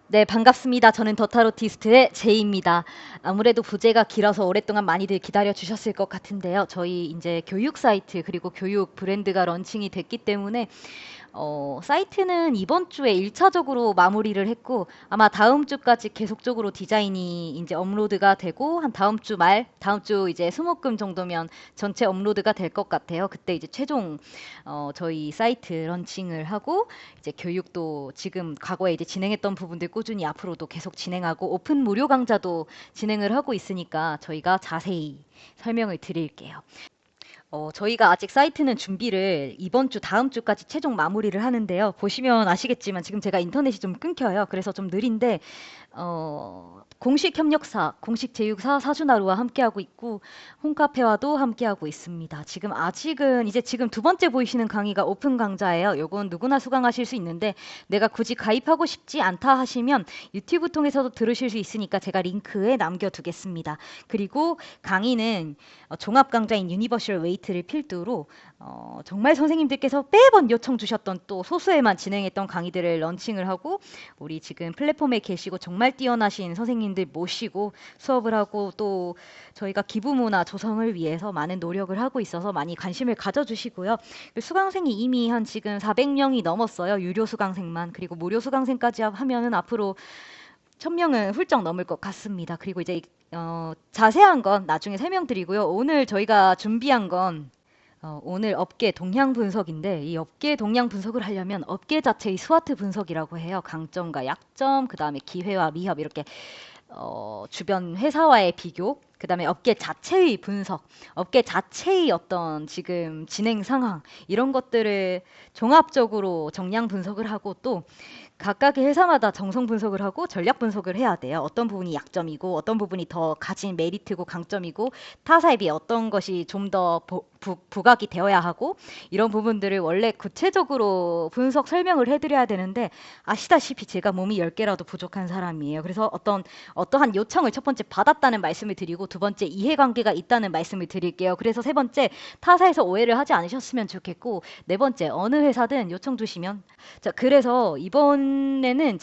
네, 반갑습니다. 저는 더타로티스트의 제이입니다. 아무래도 부제가 길어서 오랫동안 많이들 기다려 주셨을 것 같은데요. 저희 이제 교육 사이트 그리고 교육 브랜드가 런칭이 됐기 때문에 사이트는 이번 주에 1차적으로 마무리를 했고 아마 다음 주까지 계속적으로 디자인이 이제 업로드가 되고 한 다음 주 말, 다음 주 이제 수목금 정도면 전체 업로드가 될 것 같아요. 그때 이제 최종 저희 사이트 런칭을 하고 이제 교육도 지금 과거에 이제 진행했던 부분들 꾸준히 앞으로도 계속 진행하고 오픈 무료 강좌도 진행을 하고 있으니까 저희가 자세히 설명을 드릴게요. 저희가 아직 사이트는 준비를 이번 주, 다음 주까지 최종 마무리를 하는데요. 보시면 아시겠지만 지금 제가 인터넷이 좀 끊겨요. 그래서 좀 느린데, 공식 협력사, 공식 제휴사 사주나루와 함께하고 있고, 홈카페와도 함께하고 있습니다. 지금 아직은 이제 지금 두 번째 보이시는 강의가 오픈 강좌예요. 요건 누구나 수강하실 수 있는데, 내가 굳이 가입하고 싶지 않다 하시면 유튜브 통해서도 들으실 수 있으니까 제가 링크에 남겨두겠습니다. 그리고 강의는 종합 강좌인 유니버셜 웨이트를 필두로 정말 선생님들께서 매번 요청 주셨던 또 소수에만 진행했던 강의들을 런칭을 하고 우리 지금 플랫폼에 계시고 정말 뛰어나신 선생님들 모시고 수업을 하고 또 저희가 기부 문화 조성을 위해서 많은 노력을 하고 있어서 많이 관심을 가져주시고요. 수강생이 이미 한 지금 400명이 넘었어요. 유료 수강생만. 그리고 무료 수강생까지 하면은 앞으로 1000명은 훌쩍 넘을 것 같습니다. 그리고 이제 자세한 건 나중에 설명드리고요. 오늘 저희가 준비한 건 오늘 업계 동향 분석인데 이 업계 동향 분석을 하려면 업계 자체의 스와트 분석이라고 해요. 강점과 약점, 그 다음에 기회와 위협 이렇게 주변 회사와의 비교, 그 다음에 업계 자체의 분석, 업계 자체의 어떤 지금 진행 상황 이런 것들을 종합적으로 정량 분석을 하고 또 각각의 회사마다 정성 분석을 하고 전략 분석을 해야 돼요. 어떤 부분이 약점이고 어떤 부분이 더 가진 메리트고 강점이고 타사에 비해 어떤 것이 좀 더 부각이 되어야 하고 이런 부분들을 원래 구체적으로 분석 설명을 해드려야 되는데 아시다시피 제가 몸이 10개라도 부족한 사람이에요. 그래서 어떠한 요청을 첫 번째 받았다는 말씀을 드리고 두 번째 이해관계가 있다는 말씀을 드릴게요. 그래서 세 번째 타사에서 오해를 하지 않으셨으면 좋겠고 네 번째 어느 회사든 요청 주시면 자, 그래서 이번에는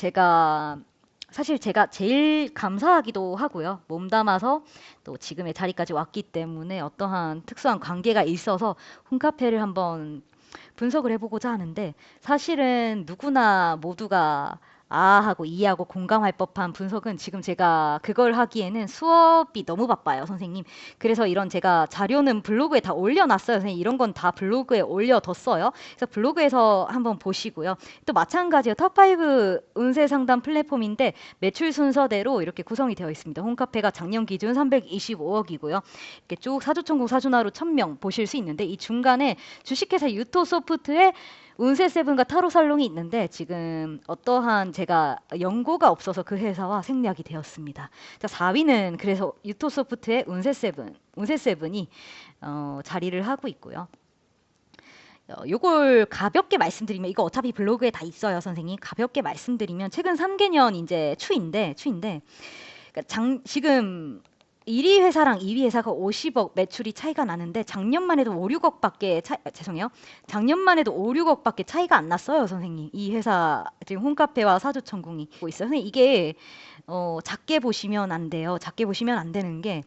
사실 제가 제일 감사하기도 하고요. 몸담아서 또 지금의 자리까지 왔기 때문에 어떠한 특수한 관계가 있어서 홈카페를 한번 분석을 해보고자 하는데 사실은 누구나 모두가 하고 이해하고 공감할 법한 분석은 지금 제가 그걸 하기에는 수업이 너무 바빠요, 선생님. 그래서 이런 제가 자료는 블로그에 다 올려놨어요, 선생님. 이런 건 다 블로그에 올려뒀어요. 그래서 블로그에서 한번 보시고요. 또 마찬가지로 탑5 운세 상담 플랫폼인데 매출 순서대로 이렇게 구성이 되어 있습니다. 홈카페가 작년 기준 325억이고요. 이렇게 쭉 사주천국 사주나루 1000명 보실 수 있는데 이 중간에 주식회사 유토소프트의 운세 세븐과 타로 살롱이 있는데 지금 어떠한 제가 연고가 없어서 그 회사와 생략이 되었습니다. 자, 4위는 그래서 유토소프트의 운세 세븐, 운세 세븐이 자리를 하고 있고요. 요걸 가볍게 말씀드리면 이거 어차피 블로그에 다 있어요, 선생님. 가볍게 말씀드리면 최근 3개년 이제 추인데 그러니까 지금 1위 회사랑 2위 회사가 50억 매출이 차이가 나는데 작년만 해도 5, 6억밖에 죄송해요. 작년만 해도 5, 6억밖에 차이가 안 났어요, 선생님. 이 회사 지금 홈카페와 사주천궁이 있고 있어요. 선생님 이게 작게 보시면 안 돼요. 작게 보시면 안 되는 게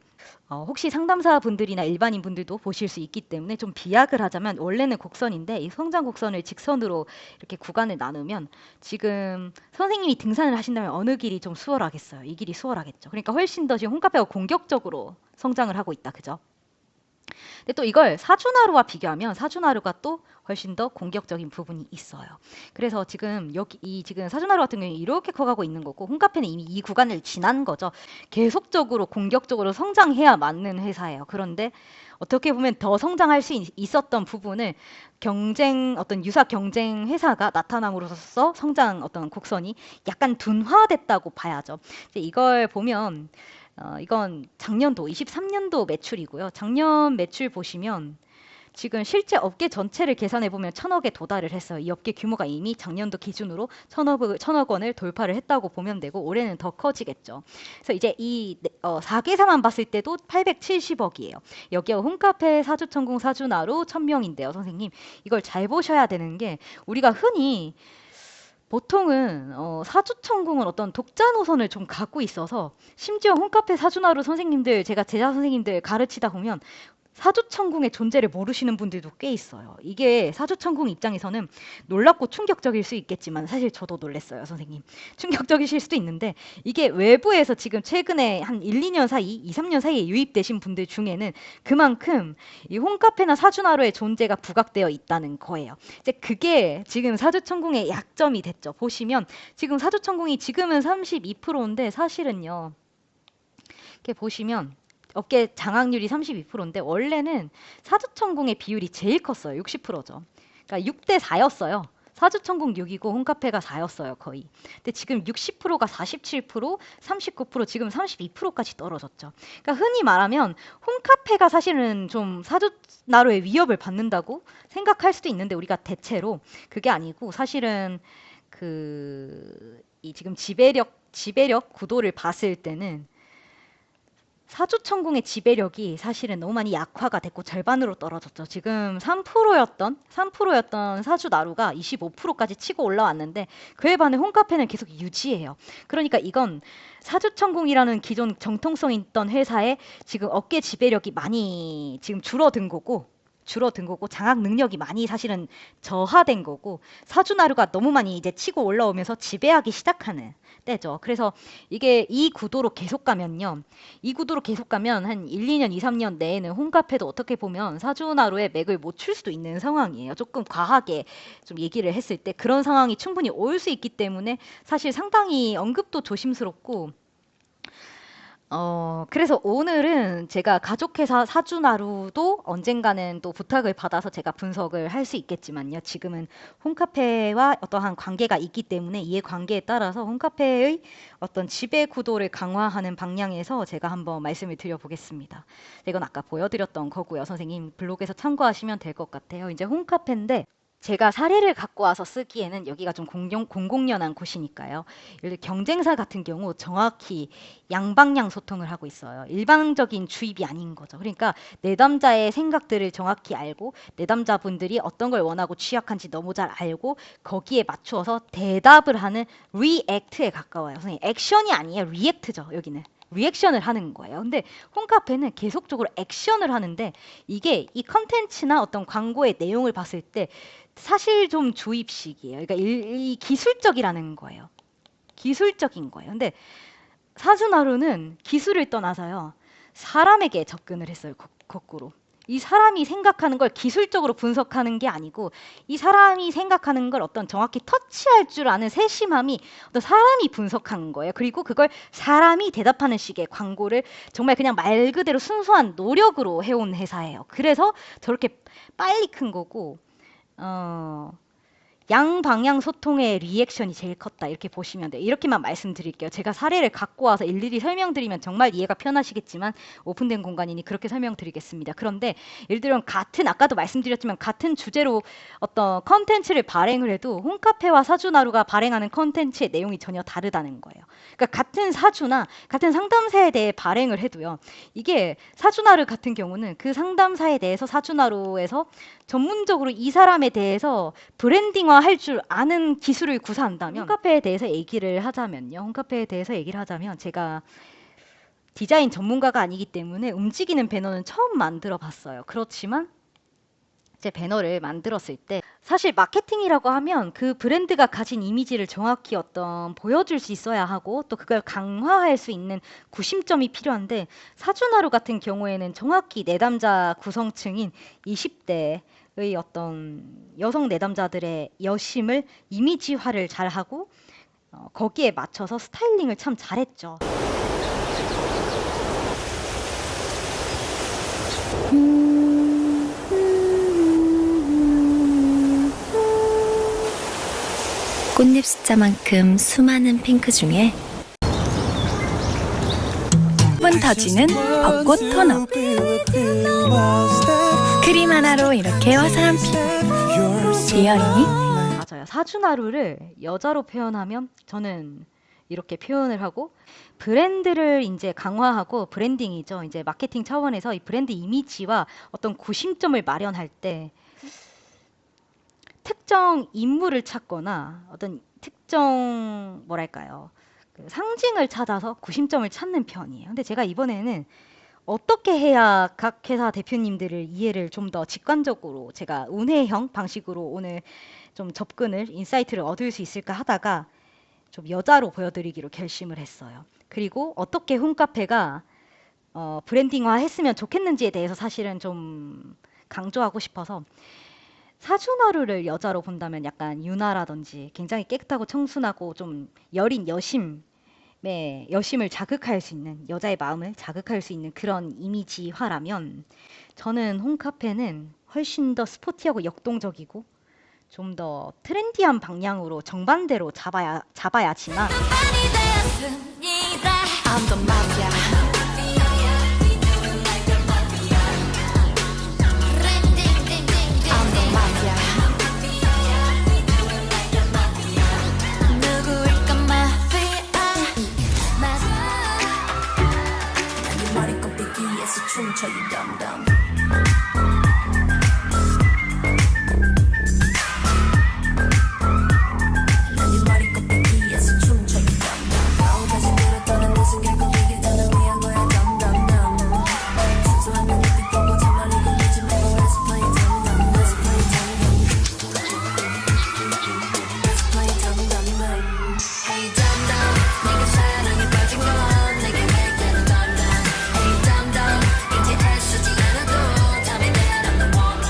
혹시 상담사 분들이나 일반인 분들도 보실 수 있기 때문에 좀 비약을 하자면 원래는 곡선인데 이 성장 곡선을 직선으로 이렇게 구간을 나누면 지금 선생님이 등산을 하신다면 어느 길이 좀 수월하겠어요? 이 길이 수월하겠죠. 그러니까 훨씬 더 지금 홈카페가 공격적으로 성장을 하고 있다. 그죠? 근데 또 이걸 사주나루와 비교하면 사주나루가 또 훨씬 더 공격적인 부분이 있어요. 그래서 지금 여기 이 지금 사주나루 같은 경우는 이렇게 커가고 있는 거고 홈카페는 이미 이 구간을 지난 거죠. 계속적으로 공격적으로 성장해야 맞는 회사예요. 그런데 어떻게 보면 더 성장할 수 있었던 부분을 어떤 유사 경쟁 회사가 나타남으로써 성장 어떤 곡선이 약간 둔화됐다고 봐야죠. 이걸 보면 이건 작년도 23년도 매출이고요. 작년 매출 보시면 지금 실제 업계 전체를 계산해 보면 1000억에 도달을 했어요. 이 업계 규모가 이미 작년도 기준으로 1000억 원을 돌파를 했다고 보면 되고 올해는 더 커지겠죠. 그래서 이제 이 4개사만 봤을 때도 870억이에요. 여기에 홈카페 사주천궁 사주나루 1000명인데요, 선생님. 이걸 잘 보셔야 되는 게 우리가 흔히 보통은 사주천궁은 어떤 독자 노선을 좀 갖고 있어서 심지어 홈카페 사주나루 선생님들 제가 제자 선생님들 가르치다 보면 사주천궁의 존재를 모르시는 분들도 꽤 있어요. 이게 사주천궁 입장에서는 놀랍고 충격적일 수 있겠지만 사실 저도 놀랐어요, 선생님. 충격적이실 수도 있는데 이게 외부에서 지금 최근에 한 1, 2년 사이, 2, 3년 사이에 유입되신 분들 중에는 그만큼 이 홈카페나 사주나루의 존재가 부각되어 있다는 거예요. 이제 그게 지금 사주천궁의 약점이 됐죠. 보시면 지금 사주천궁이 지금은 32%인데 사실은요. 이렇게 보시면 업계 장악률이 32%인데 원래는 사주천궁의 비율이 제일 컸어요. 60%죠. 그러니까 6대 4였어요. 사주천궁 6이고 홈카페가 4였어요. 거의. 근데 지금 60%가 47%, 39%, 지금 32%까지 떨어졌죠. 그러니까 흔히 말하면 홈카페가 사실은 좀 사주나루의 위협을 받는다고 생각할 수도 있는데 우리가 대체로 그게 아니고 사실은 이 지금 지배력 구도를 봤을 때는 사주천궁의 지배력이 사실은 너무 많이 약화가 됐고 절반으로 떨어졌죠. 지금 3%였던 사주나루가 25%까지 치고 올라왔는데 그에 반해 홈카페는 계속 유지해요. 그러니까 이건 사주천궁이라는 기존 정통성 있던 회사의 지금 업계 지배력이 많이 지금 줄어든 거고 장악 능력이 많이 사실은 저하된 거고 사주나루가 너무 많이 이제 치고 올라오면서 지배하기 시작하는 때죠. 그래서 이게 이 구도로 계속 가면 한 1, 2년, 2, 3년 내에는 홈카페도 어떻게 보면 사주나루의 맥을 못 출 수도 있는 상황이에요. 조금 과하게 좀 얘기를 했을 때 그런 상황이 충분히 올 수 있기 때문에 사실 상당히 언급도 조심스럽고 그래서 오늘은 제가 가족회사 사주나루도 언젠가는 또 부탁을 받아서 제가 분석을 할 수 있겠지만요. 지금은 홈카페와 어떠한 관계가 있기 때문에 이해 관계에 따라서 홈카페의 어떤 지배 구도를 강화하는 방향에서 제가 한번 말씀을 드려보겠습니다. 이건 아까 보여드렸던 거고요. 선생님 블로그에서 참고하시면 될 것 같아요. 이제 홈카페인데 제가 사례를 갖고 와서 쓰기에는 여기가 좀 공공연한 곳이니까요. 예를 들어 경쟁사 같은 경우 정확히 양방향 소통을 하고 있어요. 일방적인 주입이 아닌 거죠. 그러니까 내담자의 생각들을 정확히 알고 내담자분들이 어떤 걸 원하고 취약한지 너무 잘 알고 거기에 맞추어서 대답을 하는 리액트에 가까워요. 선생님 액션이 아니에요. 리액트죠. 여기는. 리액션을 하는 거예요. 근데 홈카페는 계속적으로 액션을 하는데 이게 이 컨텐츠나 어떤 광고의 내용을 봤을 때 사실 좀 주입식이에요. 그러니까 이 기술적이라는 거예요. 기술적인 거예요. 근데 사주나루는 기술을 떠나서요. 사람에게 접근을 했어요. 거꾸로. 이 사람이 생각하는 걸 기술적으로 분석하는 게 아니고 이 사람이 생각하는 걸 어떤 정확히 터치할 줄 아는 세심함이 어떤 사람이 분석한 거예요. 그리고 그걸 사람이 대답하는 식의 광고를 정말 그냥 말 그대로 순수한 노력으로 해온 회사예요. 그래서 저렇게 빨리 큰 거고 양방향 소통의 리액션이 제일 컸다. 이렇게 보시면 돼요. 이렇게만 말씀드릴게요. 제가 사례를 갖고 와서 일일이 설명드리면 정말 이해가 편하시겠지만 오픈된 공간이니 그렇게 설명드리겠습니다. 그런데 예를 들면 아까도 말씀드렸지만 같은 주제로 어떤 컨텐츠를 발행을 해도 홈카페와 사주나루가 발행하는 컨텐츠의 내용이 전혀 다르다는 거예요. 그러니까 같은 사주나 같은 상담사에 대해 발행을 해도요. 이게 사주나루 같은 경우는 그 상담사에 대해서 사주나루에서 전문적으로 이 사람에 대해서 브랜딩화 할 줄 아는 기술을 구사한다면 홈카페에 대해서 얘기를 하자면요. 제가 디자인 전문가가 아니기 때문에 움직이는 배너는 처음 만들어 봤어요. 그렇지만 제 배너를 만들었을 때 사실 마케팅이라고 하면 그 브랜드가 가진 이미지를 정확히 보여줄 수 있어야 하고 또 그걸 강화할 수 있는 구심점이 필요한데 사주나루 같은 경우에는 정확히 내담자 구성층인 20대의 어떤 여성 내담자들의 여심을 이미지화를 잘하고 거기에 맞춰서 스타일링을 참 잘했죠. 꽃잎 숫자만큼 수많은 핑크 중에 분 터지는 벚꽃 토너. 크림 하나로 이렇게 화사한 피부. 리얼이니? 맞아요. 사주나루를 여자로 표현하면 저는 이렇게 표현을 하고 브랜드를 이제 강화하고 브랜딩이죠. 이제 마케팅 차원에서 이 브랜드 이미지와 어떤 구심점을 마련할 때 특정 인물을 찾거나 어떤 특정 뭐랄까요? 그 상징을 찾아서 구심점을 찾는 편이에요. 근데 제가 이번에는 어떻게 해야 각 회사 대표님들을 이해를 좀 더 직관적으로 제가 운해형 방식으로 오늘 좀 접근을 인사이트를 얻을 수 있을까 하다가 좀 여자로 보여드리기로 결심을 했어요. 그리고 어떻게 홈카페가 브랜딩화 했으면 좋겠는지에 대해서 사실은 좀 강조하고 싶어서 사주나루를 여자로 본다면 약간 유나라든지 굉장히 깨끗하고 청순하고 좀 여린 여심의 여심을 자극할 수 있는 여자의 마음을 자극할 수 있는 그런 이미지화라면 저는 홈카페는 훨씬 더 스포티하고 역동적이고 좀 더 트렌디한 방향으로 정반대로 잡아야지만 I'm the mafia. I'm the mafia. 누구일까 마피아. 난네 머리 꼭대기에서 춤춰 you dumb dumb. 난네 머리 꼭대기에서 춤춰 you dumb dumb. 아우까지 들었다는 무슨 결국이길 나는 위한 거야 dumb dumb dumb. 순수한 내 눈빛 보고 정말 이거 믿지 말고 let's play dumb dumb. Let's play dumb dumb. Let's play dumb dumb dumb. Hey dumb dumb. 내가 사랑에 빠진 건 내게 왜 이렇게 dumb dumb. Hey dumb dumb. 이제 애쓰지 않아도 tell me that I'm the one.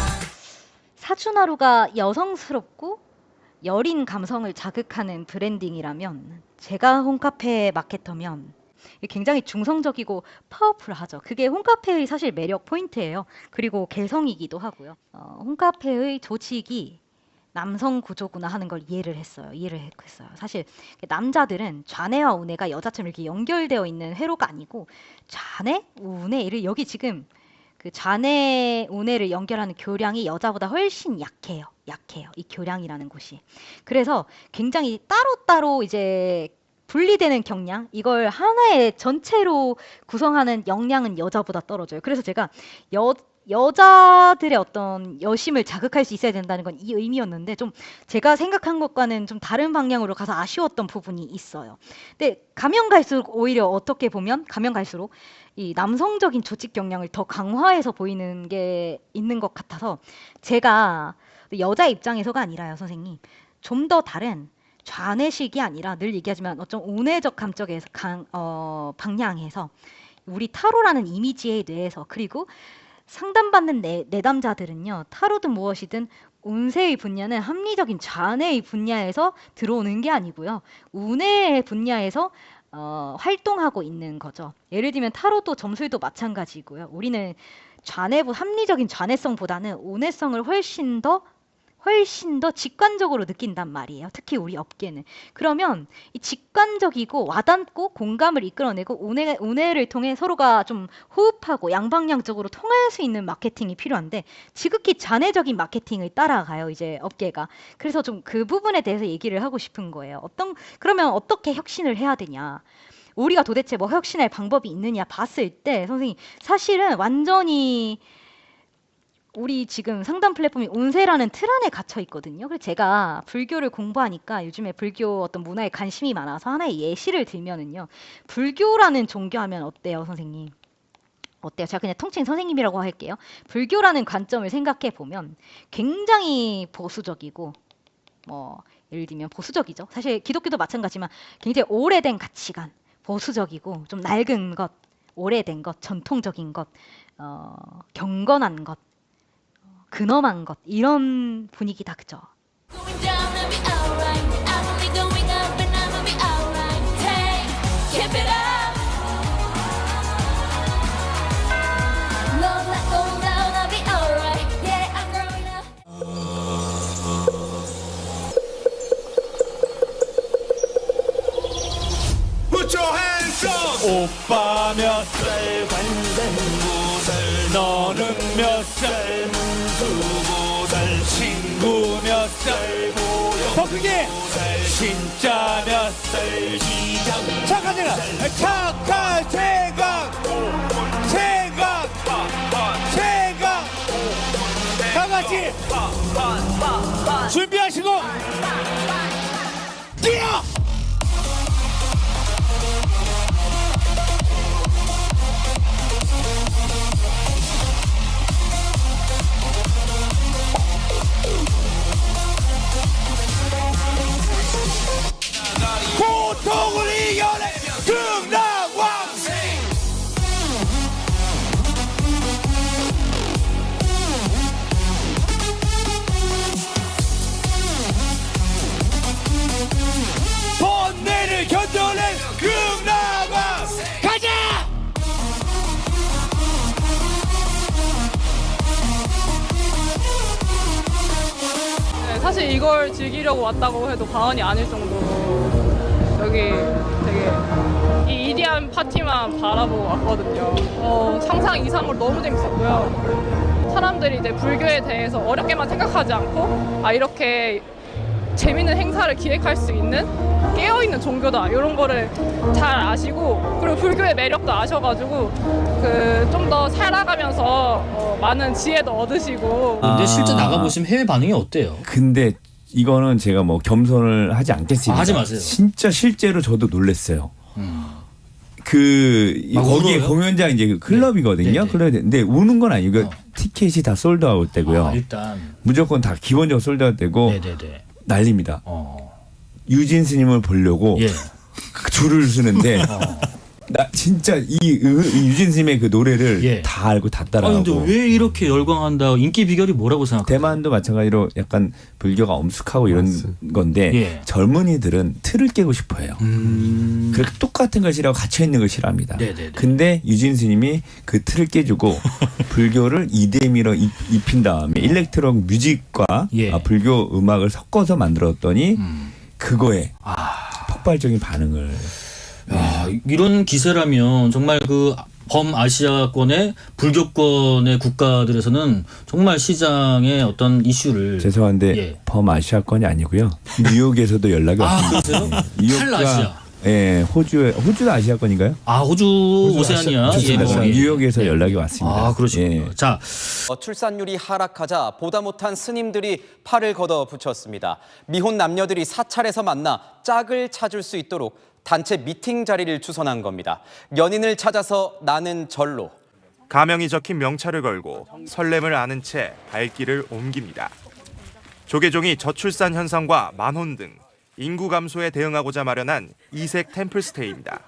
사주나루가 여성스럽고 여린 감성을 자극하는 브랜딩이라면 제가 홈카페 마케터면 굉장히 중성적이고 파워풀하죠. 그게 홈카페의 사실 매력 포인트예요. 그리고 개성이기도 하고요. 홈카페의 조직이 남성 구조구나 하는 걸 이해를 했어요. 사실 남자들은 좌뇌와 우뇌가 여자처럼 이렇게 연결되어 있는 회로가 아니고 좌뇌, 우뇌를 여기 지금 그 좌뇌, 우뇌를 연결하는 교량이 여자보다 훨씬 약해요. 이 교량이라는 곳이. 그래서 굉장히 따로따로 이제 분리되는 경량, 이걸 하나의 전체로 구성하는 역량은 여자보다 떨어져요. 그래서 제가 여자들의 어떤 여심을 자극할 수 있어야 된다는 건 이 의미였는데 좀 제가 생각한 것과는 좀 다른 방향으로 가서 아쉬웠던 부분이 있어요. 근데 가면 갈수록 오히려 어떻게 보면 가면 갈수록 이 남성적인 조직 경량을 더 강화해서 보이는 게 있는 것 같아서 제가 여자 입장에서가 아니라요, 선생님. 좀 더 다른 좌뇌식이 아니라 늘 얘기하지만 어쩜 우뇌적 감정에서 방향에서 우리 타로라는 이미지에 대해서 그리고 상담받는 내담자들은요, 타로든 무엇이든 운세의 분야는 합리적인 좌뇌의 분야에서 들어오는 게 아니고요, 우뇌의 분야에서 활동하고 있는 거죠. 예를 들면 타로도 점술도 마찬가지고요. 우리는 합리적인 좌뇌성보다는 우뇌성을 훨씬 더 직관적으로 느낀단 말이에요. 특히 우리 업계는. 그러면 이 직관적이고 와닿고 공감을 이끌어내고 운해를 통해 서로가 좀 호흡하고 양방향적으로 통할 수 있는 마케팅이 필요한데 지극히 좌뇌적인 마케팅을 따라가요, 이제 업계가. 그래서 좀 그 부분에 대해서 얘기를 하고 싶은 거예요. 그러면 어떻게 혁신을 해야 되냐? 우리가 도대체 뭐 혁신할 방법이 있느냐 봤을 때 선생님 사실은 완전히 우리 지금 상담 플랫폼이 운세라는 틀 안에 갇혀 있거든요. 그래서 제가 불교를 공부하니까 요즘에 불교 어떤 문화에 관심이 많아서 하나의 예시를 들면은요. 불교라는 종교하면 어때요, 선생님? 어때요? 제가 그냥 통칭 선생님이라고 할게요. 불교라는 관점을 생각해 보면 굉장히 보수적이고 예를 들면 보수적이죠. 사실 기독교도 마찬가지지만 굉장히 오래된 가치관, 보수적이고 좀 낡은 것, 오래된 것, 전통적인 것, 경건한 것, 근엄한 것 이런 분위기다, 그죠? Going down and be alright. I'm only going up and I'ma be alright. Hey, keep it up. Love like going down, I'll be alright. Yeah, I'm growing up. Put your hands up. 오빠 몇 살 관생 9살 너는 몇 살 문수 9살 친구 몇 살 보영 더 크게 진짜 몇 살 시장 착한 생각 다 같이 준비하시고 뛰어 사실 이걸 즐기려고 왔다고 해도 과언이 아닐 정도로 여기 되게 이 EDM 파티만 바라보고 왔거든요. 상상 이상으로 너무 재밌었고요. 사람들이 이제 불교에 대해서 어렵게만 생각하지 않고 이렇게 재밌는 행사를 기획할 수 있는 깨어있는 종교다 이런 거를 잘 아시고, 그리고 불교의 매력도 아셔가지고 좀 더 살아가면서 많은 지혜도 얻으시고. 근데 실제 나가보시면 해외 반응이 어때요? 근데 이거는 제가 뭐 겸손을 하지 않겠습니다. 하지 마세요. 진짜 실제로 저도 놀랐어요. 막 거기에 울어요? 공연장 이제 그 클럽이거든요. 네네. 근데 우는 건 아니고 티켓이 다 솔드아웃 되고요. 일단 무조건 다 기본적으로 솔드아웃 되고 네네네. 난립니다. 유진 스님을 보려고 예. 줄을 서는데 나 진짜 이 유진 스님의 그 노래를 예. 다 알고 다 아 따라하고. 근데 왜 이렇게 열광한다? 인기 비결이 뭐라고 생각해요? 대만도 마찬가지로 약간 불교가 엄숙하고 이런 건데 예. 젊은이들은 틀을 깨고 싶어해요. 그렇게 똑같은 걸 싫어하고 갇혀 있는 걸 싫어합니다. 네네네. 근데 유진 스님이 그 틀을 깨주고 불교를 EDM으로 입힌 다음에 일렉트로 뮤직과 예. 불교 음악을 섞어서 만들었더니 그거에 폭발적인 반응을. 야, 이런 기세라면 정말 그 범아시아권의 불교권의 국가들에서는 정말 시장의 어떤 이슈를 죄송한데 예. 범아시아권이 아니고요. 뉴욕에서도 연락이 왔습니다. 그러세요? 뉴욕과 탈아시아. 예, 호주도 아시아권인가요? 호주 오세아니아. 좋습니다. 예. 뉴욕에서 연락이 왔습니다. 그러시군요. 예. 자, 출산율이 하락하자 보다 못한 스님들이 팔을 걷어 붙였습니다. 미혼 남녀들이 사찰에서 만나 짝을 찾을 수 있도록 단체 미팅 자리를 주선한 겁니다. 연인을 찾아서 나는 절로. 가명이 적힌 명찰을 걸고 설렘을 아는 채 발길을 옮깁니다. 조계종이 저출산 현상과 만혼 등 인구 감소에 대응하고자 마련한 이색 템플스테이입니다.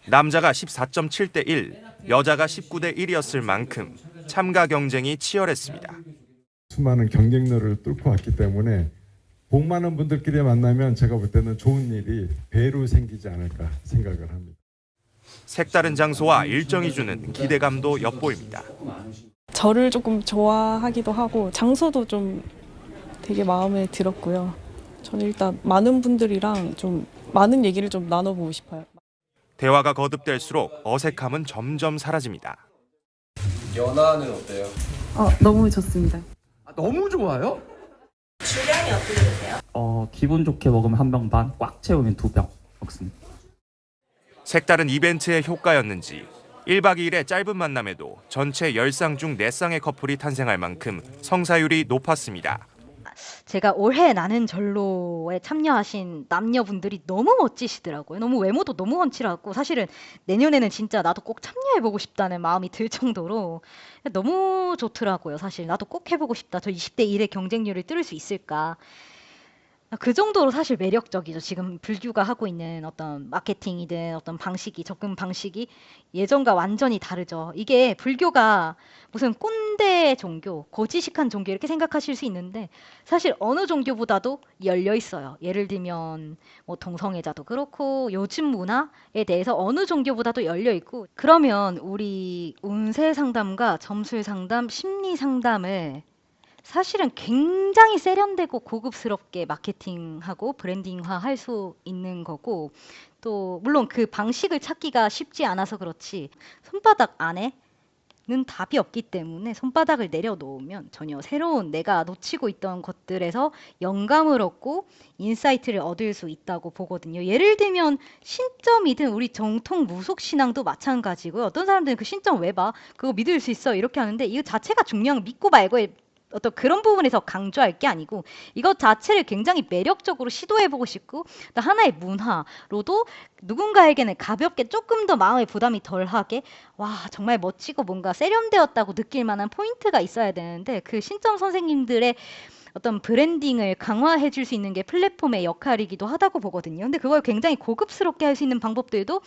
남자가 14.7대 1, 여자가 19대 1이었을 만큼 참가 경쟁이 치열했습니다. 수많은 경쟁률을 뚫고 왔기 때문에 복 많은 분들끼리 만나면 제가 볼 때는 좋은 일이 배로 생기지 않을까 생각을 합니다. 색다른 장소와 일정이 주는 기대감도 엿보입니다. 저를 조금 좋아하기도 하고 장소도 좀 되게 마음에 들었고요. 저는 일단 많은 분들이랑 좀 많은 얘기를 좀 나눠보고 싶어요. 대화가 거듭될수록 어색함은 점점 사라집니다. 연하는 어때요? 너무 좋습니다. 너무 좋아요? 주량이 어떻게 되세요? 기분 좋게 먹으면 1병 반, 꽉 채우면 2병 먹습니다. 색다른 이벤트의 효과였는지 1박 2일의 짧은 만남에도 전체 10쌍 중 4쌍의 커플이 탄생할 만큼 성사율이 높았습니다. 제가 올해 나는 절로에 참여하신 남녀분들이 너무 멋지시더라고요. 너무 외모도 너무 훤칠하고 사실은 내년에는 진짜 나도 꼭 참여해보고 싶다는 마음이 들 정도로 너무 좋더라고요. 사실 나도 꼭 해보고 싶다. 저 20대 1의 경쟁률을 뚫을 수 있을까. 그 정도로 사실 매력적이죠. 지금 불교가 하고 있는 어떤 마케팅이든 어떤 방식이, 접근 방식이 예전과 완전히 다르죠. 이게 불교가 무슨 꼰대 종교, 거지식한 종교 이렇게 생각하실 수 있는데 사실 어느 종교보다도 열려 있어요. 예를 들면 뭐 동성애자도 그렇고 요즘 문화에 대해서 어느 종교보다도 열려 있고, 그러면 우리 운세 상담과 점술 상담, 심리 상담을 사실은 굉장히 세련되고 고급스럽게 마케팅하고 브랜딩화 할 수 있는 거고, 또 물론 그 방식을 찾기가 쉽지 않아서 그렇지 손바닥 안에는 답이 없기 때문에 손바닥을 내려놓으면 전혀 새로운 내가 놓치고 있던 것들에서 영감을 얻고 인사이트를 얻을 수 있다고 보거든요. 예를 들면 신점이든 우리 정통 무속신앙도 마찬가지고요. 어떤 사람들은 그 신점 왜 봐? 그거 믿을 수 있어 이렇게 하는데 이거 자체가 중요한 믿고 말고의 어떤 그런 부분에서 강조할 게 아니고 이것 자체를 굉장히 매력적으로 시도해보고 싶고 또 하나의 문화로도 누군가에게는 가볍게 조금 더 마음의 부담이 덜하게 와 정말 멋지고 뭔가 세련되었다고 느낄 만한 포인트가 있어야 되는데 그 신점 선생님들의 어떤 브랜딩을 강화해 줄 수 있는 게 플랫폼의 역할이기도 하다고 보거든요. 근데 그걸 굉장히 고급스럽게 할 수 있는 방법들도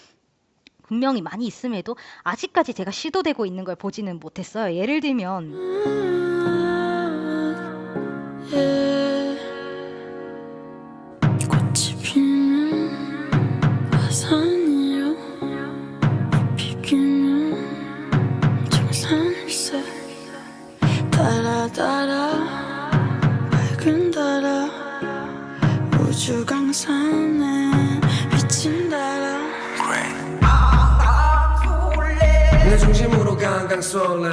분명히 많이 있음에도 아직까지 제가 시도되고 있는 걸 보지는 못했어요. 예를 들면 꽃이 피는 화산이요 잎이 피는 정산일세 따라 밝은 달아 강강 쏠래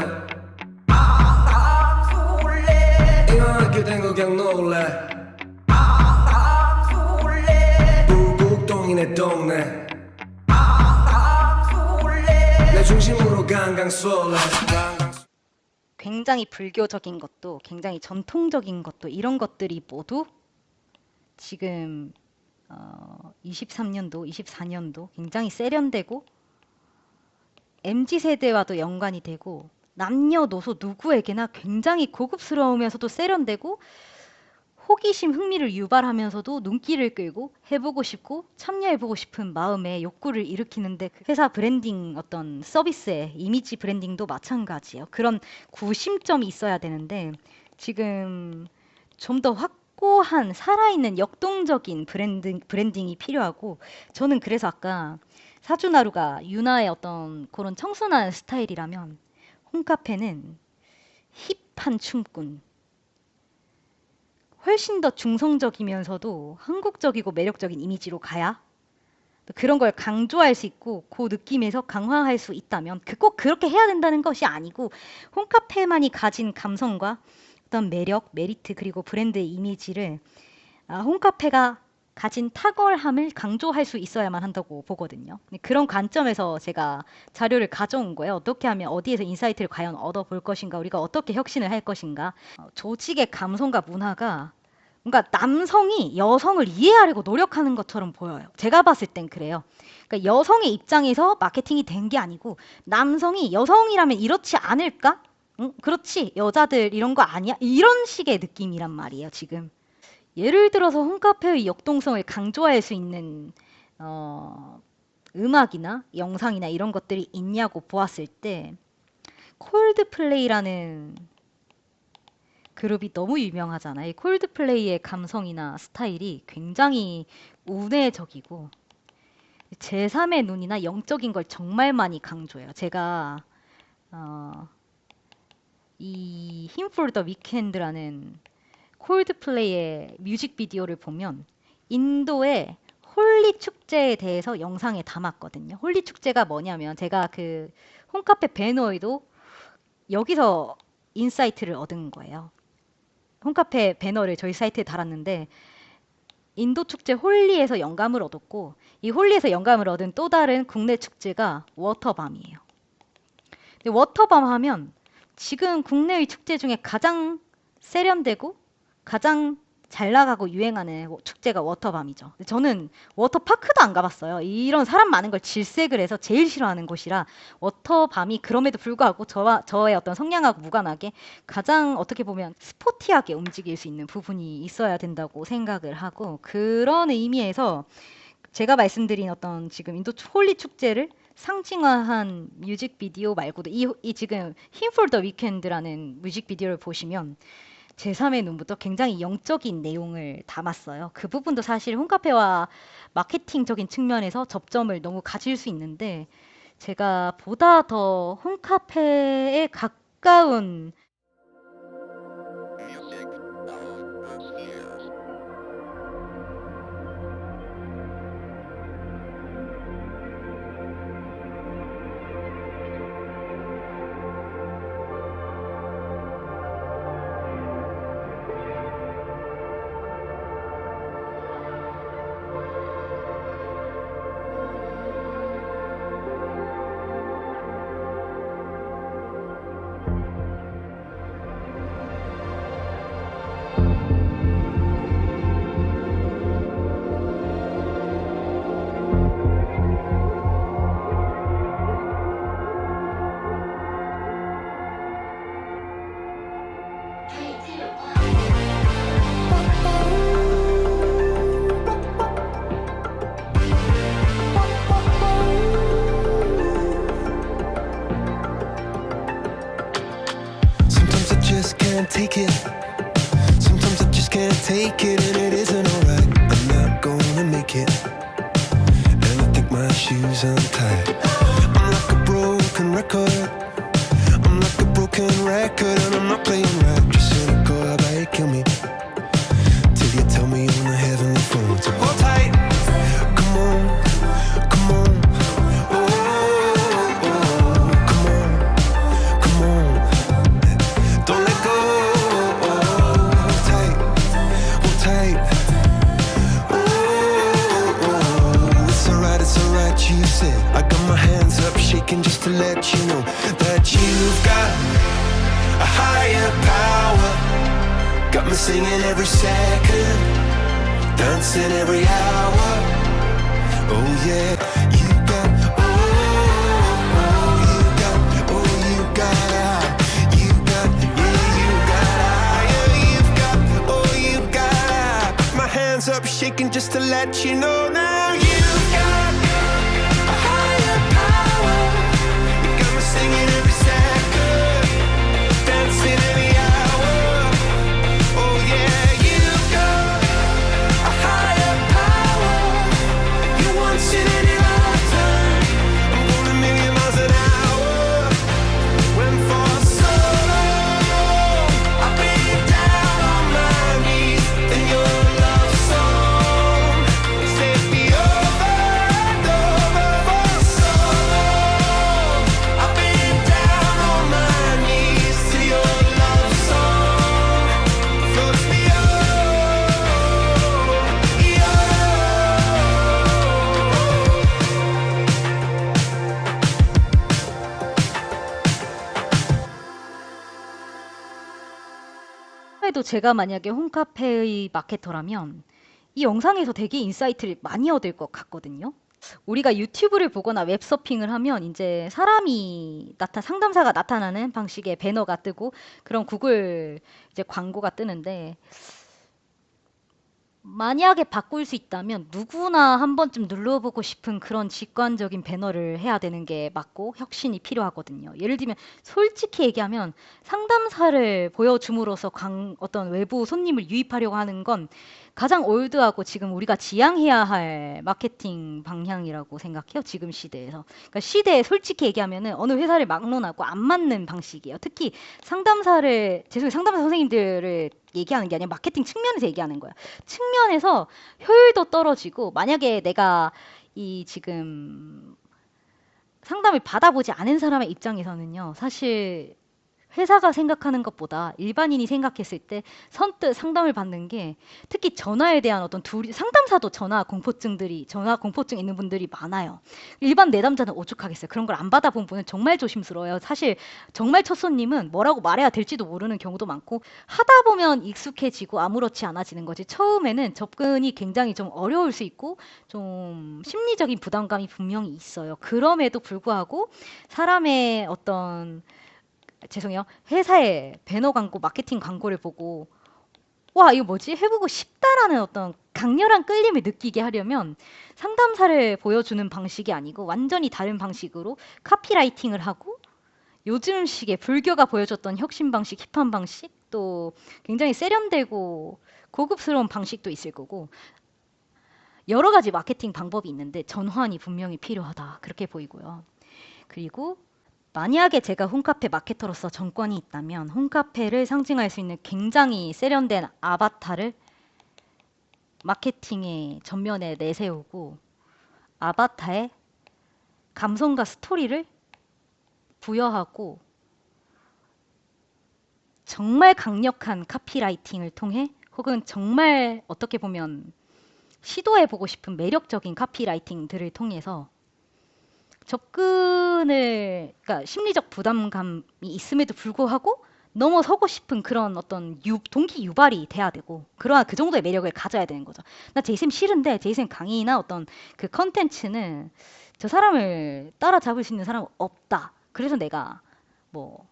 이거 하게 된 거 그냥 놀래 북북동이 내 동네 내 중심으로 강강 쏠래 굉장히 불교적인 것도 굉장히 전통적인 것도 이런 것들이 모두 지금 23년도, 24년도 굉장히 세련되고 MZ세대와도 연관이 되고 남녀노소 누구에게나 굉장히 고급스러우면서도 세련되고 호기심, 흥미를 유발하면서도 눈길을 끌고 해보고 싶고 참여해보고 싶은 마음의 욕구를 일으키는데 회사 브랜딩 어떤 서비스의 이미지 브랜딩도 마찬가지예요. 그런 구심점이 있어야 되는데 지금 좀 더 확고한 살아있는 역동적인 브랜딩이 필요하고 저는 그래서 아까 사주나루가 유나의 어떤 그런 청순한 스타일이라면 홈카페는 힙한 춤꾼 훨씬 더 중성적이면서도 한국적이고 매력적인 이미지로 가야 그런 걸 강조할 수 있고 그 느낌에서 강화할 수 있다면 꼭 그렇게 해야 된다는 것이 아니고 홈카페만이 가진 감성과 어떤 매력, 메리트 그리고 브랜드의 이미지를 홈카페가 가진 탁월함을 강조할 수 있어야만 한다고 보거든요. 그런 관점에서 제가 자료를 가져온 거예요. 어떻게 하면 어디에서 인사이트를 과연 얻어볼 것인가, 우리가 어떻게 혁신을 할 것인가. 조직의 감성과 문화가 뭔가 남성이 여성을 이해하려고 노력하는 것처럼 보여요. 제가 봤을 땐 그래요. 그러니까 여성의 입장에서 마케팅이 된 게 아니고 남성이 여성이라면 이렇지 않을까? 응? 그렇지, 여자들 이런 거 아니야? 이런 식의 느낌이란 말이에요, 지금. 예를 들어서 홈카페의 역동성을 강조할 수 있는 음악이나 영상이나 이런 것들이 있냐고 보았을 때 콜드플레이라는 그룹이 너무 유명하잖아요. 이 콜드플레이의 감성이나 스타일이 굉장히 운회적이고 제3의 눈이나 영적인 걸 정말 많이 강조해요. 제가 이 힘 for the Weekend라는 콜드플레이의 뮤직비디오를 보면 인도의 홀리 축제에 대해서 영상에 담았거든요. 홀리 축제가 뭐냐면 제가 그 홈카페 배너에도 여기서 인사이트를 얻은 거예요. 홈카페 배너를 저희 사이트에 달았는데 인도 축제 홀리에서 영감을 얻었고 이 홀리에서 영감을 얻은 또 다른 국내 축제가 워터밤이에요. 근데 워터밤 하면 지금 국내의 축제 중에 가장 세련되고 가장 잘 나가고 유행하는 축제가 워터밤이죠. 저는 워터파크도 안 가봤어요. 이런 사람 많은 걸 질색을 해서 제일 싫어하는 곳이라 워터밤이 그럼에도 불구하고 저의 어떤 성향하고 무관하게 가장 어떻게 보면 스포티하게 움직일 수 있는 부분이 있어야 된다고 생각을 하고 그런 의미에서 제가 말씀드린 어떤 지금 인도 홀리 축제를 상징화한 뮤직비디오 말고도 이 지금 힘 for the Weekend라는 뮤직비디오를 보시면 제3의 눈부터 굉장히 영적인 내용을 담았어요. 그 부분도 사실 홈카페와 마케팅적인 측면에서 접점을 너무 가질 수 있는데 제가 보다 더 홈카페에 가까운 Take it. Sometimes I just can't take it, and it isn't alright. I'm not gonna make it, and I think my shoes untied. I'm like a broken record. I'm like a broken record, and I'm not playing right. Just cynical, how about you kill me till you tell me on the heavenly phone to hold tight. Come on, come on. Oh, oh, come on, you said. I got my hands up shaking just to let you know that you've got a higher power. Got me singing every second, dancing every hour. Oh yeah, you got, you got, my hands up shaking just to let you know now you've got a higher power. You got me singing every second, dancing every hour. Oh yeah, you've got a higher power. You once in any lifetime. I'm going a million miles an hour. When for so long I've been down on my knees in your love song. Take me over and over. For so long I've been down on my knees to your love song. Floats me 도 제가 만약에 홈카페의 마케터라면 이 영상에서 되게 인사이트를 많이 얻을 것 같거든요. 우리가 유튜브를 보거나 웹서핑을 하면 이제 상담사가 나타나는 방식의 배너가 뜨고 그런 구글 이제 광고가 뜨는데, 만약에 바꿀 수 있다면 누구나 한 번쯤 눌러보고 싶은 그런 직관적인 배너를 해야 되는 게 맞고 혁신이 필요하거든요. 예를 들면 솔직히 얘기하면 상담사를 보여줌으로써 어떤 외부 손님을 유입하려고 하는 건 가장 올드하고 지금 우리가 지향해야 할 마케팅 방향이라고 생각해요. 지금 시대에서. 그러니까 시대에 솔직히 얘기하면은 어느 회사를 막론하고 안 맞는 방식이에요. 특히 상담사 선생님들을 얘기하는 게 아니라 마케팅 측면에서 얘기하는 거야. 측면에서 효율도 떨어지고, 만약에 내가 이 지금 상담을 받아보지 않은 사람의 입장에서는요, 사실 회사가 생각하는 것보다 일반인이 생각했을 때 선뜻 상담을 받는 게, 특히 전화에 대한 어떤 상담사도 전화 공포증 있는 분들이 많아요. 일반 내담자는 오죽하겠어요. 그런 걸 안 받아본 분은 정말 조심스러워요. 사실 정말 첫 손님은 뭐라고 말해야 될지도 모르는 경우도 많고, 하다 보면 익숙해지고 아무렇지 않아지는 거지, 처음에는 접근이 굉장히 좀 어려울 수 있고 좀 심리적인 부담감이 분명히 있어요. 그럼에도 불구하고 사람의 회사의 배너 광고, 마케팅 광고를 보고 와, 이거 뭐지? 해보고 싶다라는 어떤 강렬한 끌림을 느끼게 하려면 상담사를 보여주는 방식이 아니고 완전히 다른 방식으로 카피라이팅을 하고, 요즘식의 불교가 보여줬던 혁신 방식, 힙한 방식, 또 굉장히 세련되고 고급스러운 방식도 있을 거고, 여러 가지 마케팅 방법이 있는데 전환이 분명히 필요하다, 그렇게 보이고요. 그리고 만약에 제가 홈카페 마케터로서 정권이 있다면 홈카페를 상징할 수 있는 굉장히 세련된 아바타를 마케팅의 전면에 내세우고, 아바타에 감성과 스토리를 부여하고 정말 강력한 카피라이팅을 통해, 혹은 정말 어떻게 보면 시도해보고 싶은 매력적인 카피라이팅들을 통해서 그러니까 심리적 부담감이 있음에도 불구하고 넘어서고 싶은 그런 어떤 동기 유발이 돼야 되고, 그 정도의 매력을 가져야 되는 거죠. 나 제이쌤 싫은데 제이쌤 강의나 어떤 그 컨텐츠는 저 사람을 따라잡을 수 있는 사람은 없다. 그래서 내가 뭐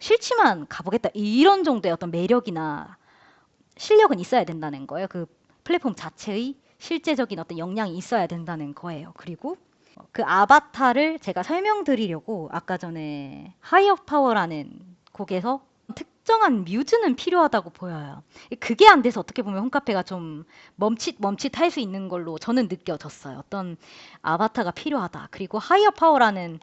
싫지만 가보겠다. 이런 정도의 어떤 매력이나 실력은 있어야 된다는 거예요. 그 플랫폼 자체의 실제적인 어떤 역량이 있어야 된다는 거예요. 그리고 그 아바타를 제가 설명드리려고 아까 전에 하이어 파워라는 곡에서 특정한 뮤즈는 필요하다고 보여요. 그게 안 돼서 어떻게 보면 홈카페가 좀 멈칫할 수 있는 걸로 저는 느껴졌어요. 어떤 아바타가 필요하다. 그리고 하이어 파워라는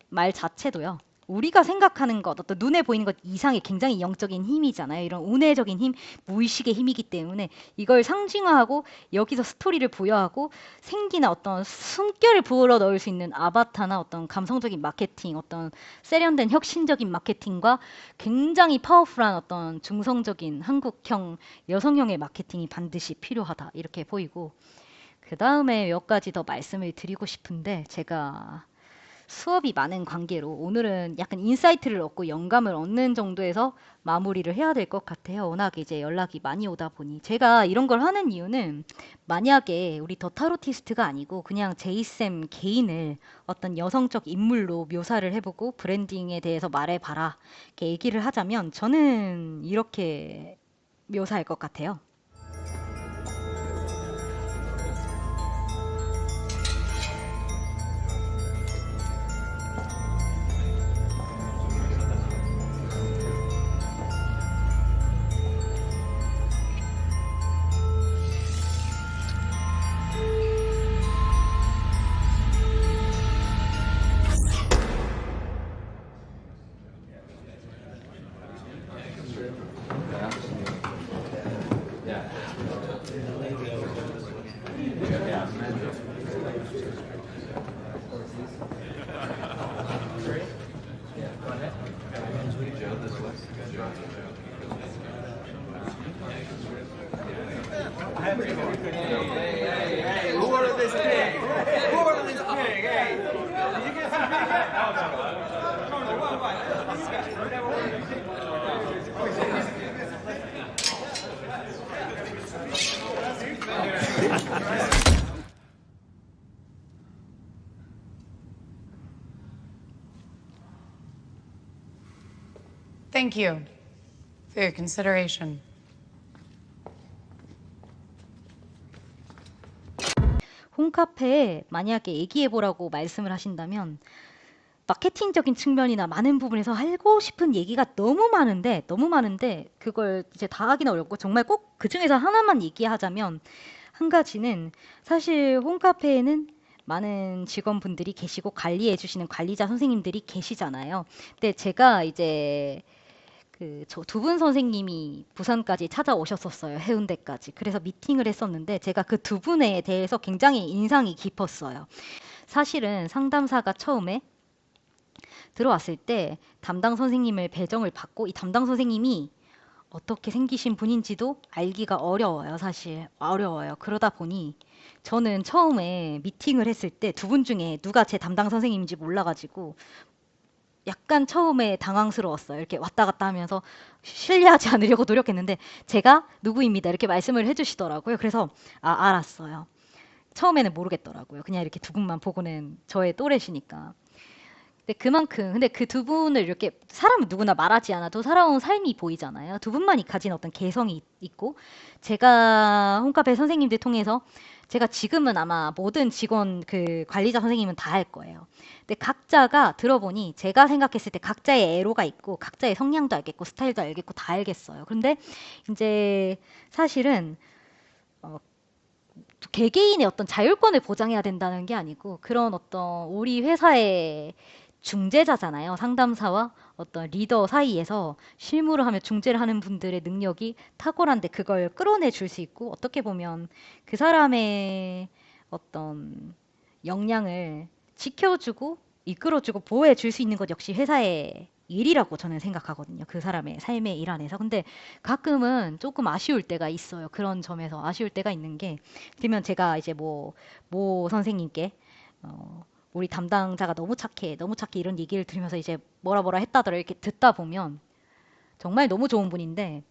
말 자체도요, 우리가 생각하는 것, 어떤 눈에 보이는 것 이상의 굉장히 영적인 힘이잖아요. 이런 운해적인 힘, 무의식의 힘이기 때문에 이걸 상징화하고 여기서 스토리를 부여하고 생기나 어떤 숨결을 불어 넣을 수 있는 아바타나 어떤 감성적인 마케팅, 어떤 세련된 혁신적인 마케팅과 굉장히 파워풀한 어떤 중성적인 한국형, 여성형의 마케팅이 반드시 필요하다, 이렇게 보이고, 그 다음에 몇 가지 더 말씀을 드리고 싶은데 제가 수업이 많은 관계로 오늘은 약간 인사이트를 얻고 영감을 얻는 정도에서 마무리를 해야 될 것 같아요. 워낙 이제 연락이 많이 오다 보니 제가 이런 걸 하는 이유는 만약에 우리 더 타로티스트가 아니고 그냥 제이쌤 개인을 어떤 여성적 인물로 묘사를 해보고 브랜딩에 대해서 말해봐라 이렇게 얘기를 하자면 저는 이렇게 묘사할 것 같아요. Thank you for your consideration. 홈카페에 만약에 얘기해보라고 말씀을 하신다면 마케팅적인 측면이나 많은 부분에서 하고 싶은 얘기가 너무 많은데 그걸 이제 다 하기는 어렵고 정말 꼭 그중에서 하나만 얘기하자면 한 가지는 사실 홈카페에는 많은 직원분들이 계시고 관리해 주시는 관리자 선생님들이 계시잖아요. 근데 제가 이제 저 두 분 선생님이 부산까지 찾아오셨었어요. 해운대까지. 그래서 미팅을 했었는데 제가 그 두 분에 대해서 굉장히 인상이 깊었어요. 사실은 상담사가 처음에 들어왔을 때 담당 선생님을 배정을 받고 이 담당 선생님이 어떻게 생기신 분인지도 알기가 어려워요. 사실 어려워요. 그러다 보니 저는 처음에 미팅을 했을 때 두 분 중에 누가 제 담당 선생님인지 몰라가지고 약간 처음에 당황스러웠어요. 이렇게 왔다 갔다 하면서 실례하지 않으려고 노력했는데 제가 누구입니다. 이렇게 말씀을 해주시더라고요. 그래서 알았어요. 처음에는 모르겠더라고요. 그냥 이렇게 두 분만 보고는 저의 또래시니까. 근데 그 두 분을 이렇게 사람은 누구나 말하지 않아도 살아온 삶이 보이잖아요. 두 분만이 가진 어떤 개성이 있고 제가 홈카페 선생님들 통해서 제가 지금은 아마 모든 직원 관리자 선생님은 다 할 거예요. 근데 각자가 들어보니 제가 생각했을 때 각자의 애로가 있고 각자의 성향도 알겠고 스타일도 알겠고 다 알겠어요. 그런데 이제 사실은 개개인의 어떤 자율권을 보장해야 된다는 게 아니고 그런 어떤 우리 회사의 중재자잖아요. 상담사와 어떤 리더 사이에서 실무를 하며 중재를 하는 분들의 능력이 탁월한데 그걸 끌어내 줄 수 있고 어떻게 보면 그 사람의 어떤 역량을 지켜주고 이끌어주고 보호해 줄 수 있는 것 역시 회사의 일이라고 저는 생각하거든요. 그 사람의 삶의 일 안에서. 근데 가끔은 조금 아쉬울 때가 있어요. 그런 점에서 아쉬울 때가 있는 게 그러면 제가 이제 모 선생님께 우리 담당자가 너무 착해 이런 얘기를 들으면서 이제 뭐라 했다더라 이렇게 듣다 보면 정말 너무 좋은 분인데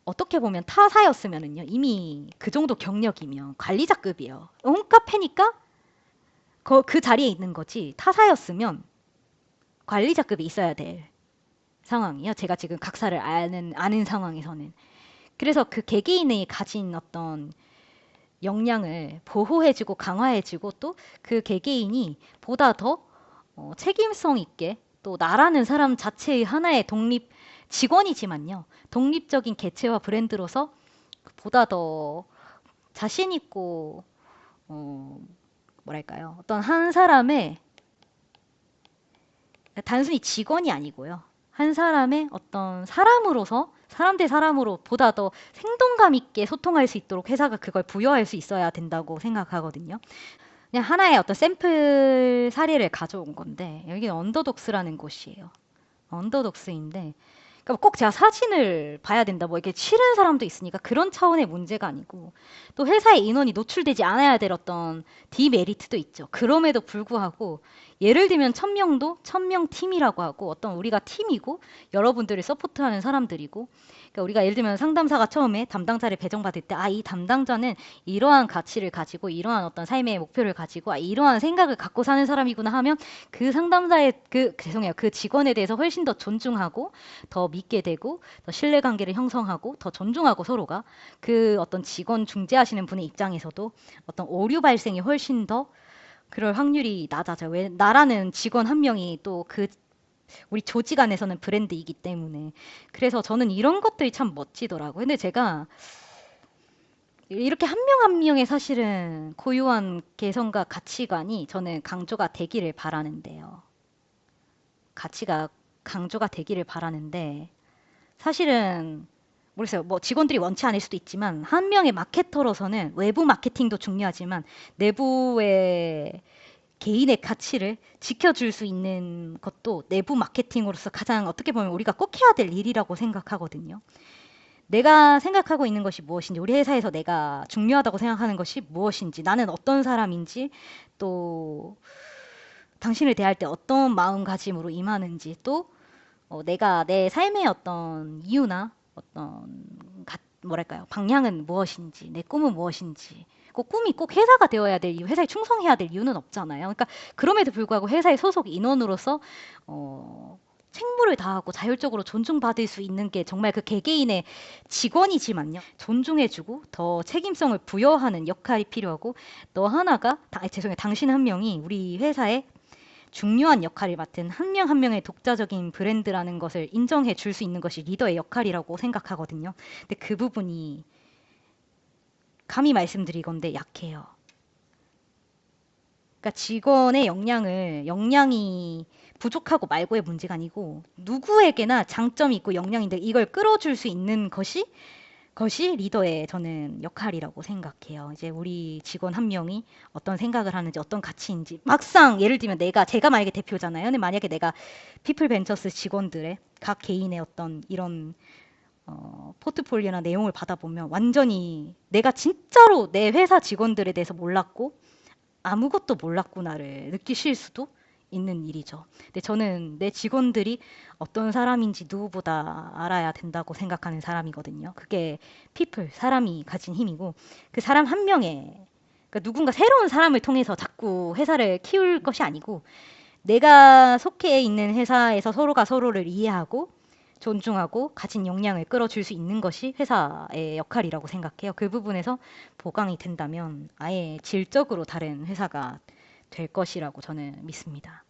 어떻게 보면 타사였으면은요 이미 그 정도 경력이면 관리자급이에요. 홈카페니까 그 자리에 있는 거지 타사였으면 관리자급이 있어야 될 상황이에요. 제가 지금 각사를 아는 상황에서는. 그래서 그 개개인이 가진 어떤 역량을 보호해주고 강화해주고 또 그 개개인이 보다 더 책임성 있게 또 나라는 사람 자체의 하나의 직원이지만요. 독립적인 개체와 브랜드로서 보다 더 자신 있고 뭐랄까요. 어떤 한 사람의 단순히 직원이 아니고요. 한 사람의 어떤 사람으로서 사람 대 사람으로 보다 더 생동감 있게 소통할 수 있도록 회사가 그걸 부여할 수 있어야 된다고 생각하거든요. 그냥 하나의 어떤 샘플 사례를 가져온 건데 여기는 언더독스라는 곳이에요. 언더독스인데 그러니까 꼭 제가 사진을 봐야 된다, 뭐 이렇게 싫은 사람도 있으니까 그런 차원의 문제가 아니고 또 회사의 인원이 노출되지 않아야 될 어떤 디메리트도 있죠. 그럼에도 불구하고 예를 들면 1000명도 1000명 팀이라고 하고 어떤 우리가 팀이고 여러분들을 서포트하는 사람들이고 그러니까 우리가 예를 들면 상담사가 처음에 담당자를 배정받을 때 이 담당자는 이러한 가치를 가지고 이러한 어떤 삶의 목표를 가지고 이러한 생각을 갖고 사는 사람이구나 하면 그 상담자의 그 직원에 대해서 훨씬 더 존중하고 더 믿게 되고 더 신뢰관계를 형성하고 더 존중하고 서로가 그 어떤 직원 중재하시는 분의 입장에서도 어떤 오류 발생이 훨씬 더 그럴 확률이 낮아져요. 왜 나라는 직원 한 명이 또 우리 조직 안에서는 브랜드이기 때문에. 그래서 저는 이런 것들이 참 멋지더라고요. 근데 제가 이렇게 한 명 한 명의 사실은 고유한 개성과 가치관이 저는 강조가 되기를 바라는데요. 가치가 강조가 되기를 바라는데 사실은 모르겠어요. 뭐 직원들이 원치 않을 수도 있지만 한 명의 마케터로서는 외부 마케팅도 중요하지만 내부의 개인의 가치를 지켜줄 수 있는 것도 내부 마케팅으로서 가장 어떻게 보면 우리가 꼭 해야 될 일이라고 생각하거든요. 내가 생각하고 있는 것이 무엇인지, 우리 회사에서 내가 중요하다고 생각하는 것이 무엇인지, 나는 어떤 사람인지, 또 당신을 대할 때 어떤 마음가짐으로 임하는지, 또 내가 내 삶의 어떤 이유나 어떤 뭐랄까요, 방향은 무엇인지, 내 꿈은 무엇인지. 꿈이 꼭 회사가 되어야 될 이유, 회사에 충성해야 될 이유는 없잖아요. 그러니까 그럼에도 불구하고 회사의 소속 인원으로서 책무를 다하고 자율적으로 존중받을 수 있는 게 정말 그 개개인의 직원이지만요. 존중해주고 더 책임성을 부여하는 역할이 필요하고 또 하나가 당신 한 명이 우리 회사에 중요한 역할을 맡은 한 명 한 명의 독자적인 브랜드라는 것을 인정해 줄 수 있는 것이 리더의 역할이라고 생각하거든요. 근데 그 부분이 감히 말씀드리건대 약해요. 그러니까 직원의 역량이 부족하고 말고의 문제가 아니고 누구에게나 장점이 있고 역량인데 이걸 끌어줄 수 있는 것이 리더의 저는 역할이라고 생각해요. 이제 우리 직원 한 명이 어떤 생각을 하는지 어떤 가치인지 막상 예를 들면 제가 만약에 대표잖아요. 근데 만약에 내가 피플벤처스 직원들의 각 개인의 어떤 이런 포트폴리오나 내용을 받아보면 완전히 내가 진짜로 내 회사 직원들에 대해서 몰랐고 아무것도 몰랐구나를 느끼실 수도 있는 일이죠. 근데 저는 내 직원들이 어떤 사람인지 누구보다 알아야 된다고 생각하는 사람이거든요. 그게 사람이 가진 힘이고 그 사람 한 명의 그러니까 누군가 새로운 사람을 통해서 자꾸 회사를 키울 것이 아니고 내가 속해 있는 회사에서 서로가 서로를 이해하고 존중하고 가진 역량을 끌어줄 수 있는 것이 회사의 역할이라고 생각해요. 그 부분에서 보강이 된다면 아예 질적으로 다른 회사가 될 것이라고 저는 믿습니다.